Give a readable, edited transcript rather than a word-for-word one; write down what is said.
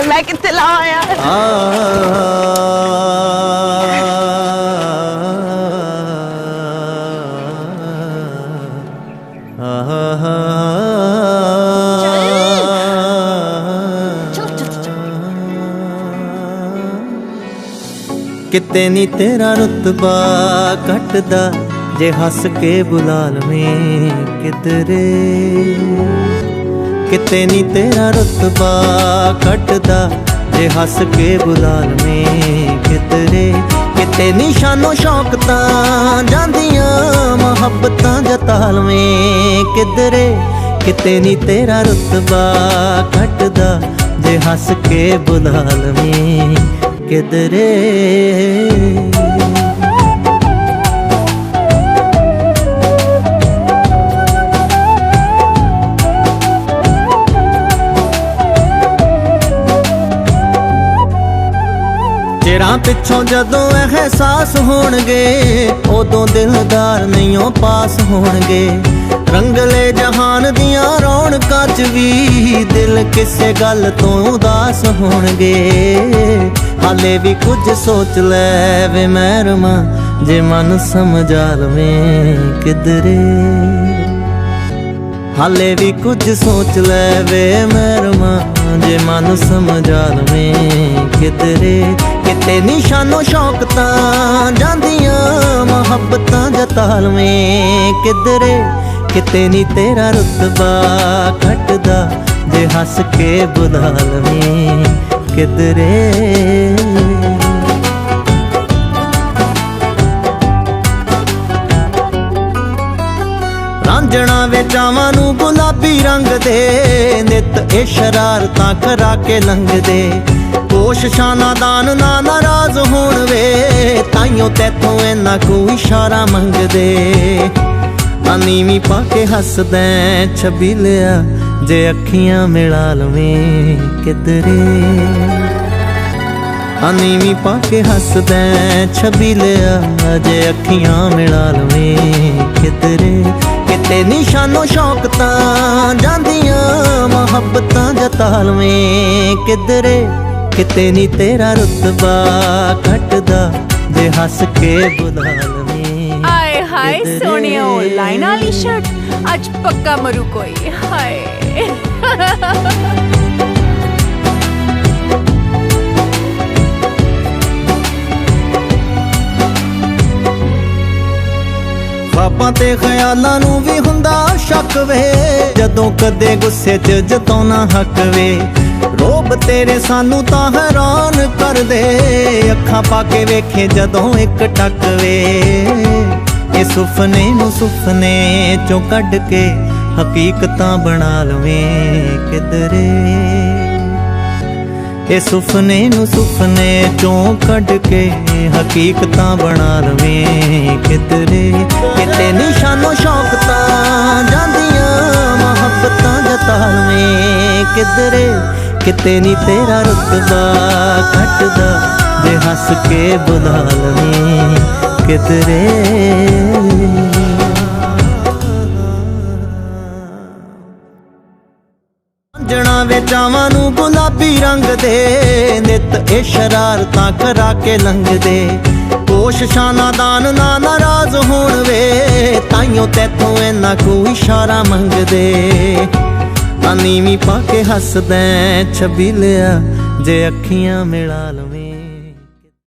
मैं कितने लावा यार। किते नी तेरा रुतबा कटदा जे हस के बुला लवें किधरे। किते नी तेरा रुतबा कटदा जे हस के बुला लवें किधरे। किते नी शानो शौक तां जांदियां मुहब्बतां जता लवें किधरे। किते नी तेरा रुतबा कटदा जे हस के बुला लवें किधरे। चिरां पिछों जदों एहसास होणगे उदों दिलदार नहींओ पास होणगे। रंगले जहान दियां रौनकां च भी दिल किसे गल तों उदास होणगे। हाले भी कुछ सोच लै वे महरमा जे मन समझा लवें किधरे। हाले भी कुछ सोच लै वे महरमा जे मन समझा लवें किधरे। किते निशानो शौक तां जांदियां मुहब्बतां जता लवें किधरे। किते नी तेरा रुतबा घटदा जे हस के बुला लवें किधरे। रांझणा वे चावां नूं गुलाबी रंग दे नित ए शरारतां करा के लंघदे। कोशिशां नादान ना नाराज होण वे ताइयों तैथों इन्ना कोई इशारा मंगदे। नीवीं पाके हसदैं छबीलिया जे अखियां मिला लवें किधरे। नीवीं पाके हसदैं छबीलिया जे अखियां मिला लवें किधरे। किते निशानो शौक तां जांदियां मुहब्बतां जता लवें किधरे। किते नी तेरा रुतबा घटदा जे हस के बुला लवें। आए हाय सोनिया लाइन वाली शर्ट आज पक्का मरू कोई। हाय ख्वाबां ते ख्यालां नूं भी हुंदा शक वे जदों कदे गुस्से च जताउणा हक वे। रोब तेरे सानू तां हैरान कर दे अखां पाके वेखे जदों एक टक वे। ए सुफने नूं सुफने चों कढ के हकीकतां बना लवें किधरे। ए सुफने नूं सुफने चों कढ के हकीकतां बना लवें किधरे। किते निशानो शौक तां जांदियां मुहब्बतां जता लवें किधरे। किते नी तेरा रुतबा घटदा जे हस के बुला लवें किधरे। रांझणा वे चावां नूं गुलाबी रंग दे नित ए शरारतां करा के लंघदे। कोशिशां नादान ना नाराज होण वे ताइयों तैथों इन्ना कोई इशारा मंगदे। नीवीं पाके हसदैं छबीलिया जे अखियां मिला लवें।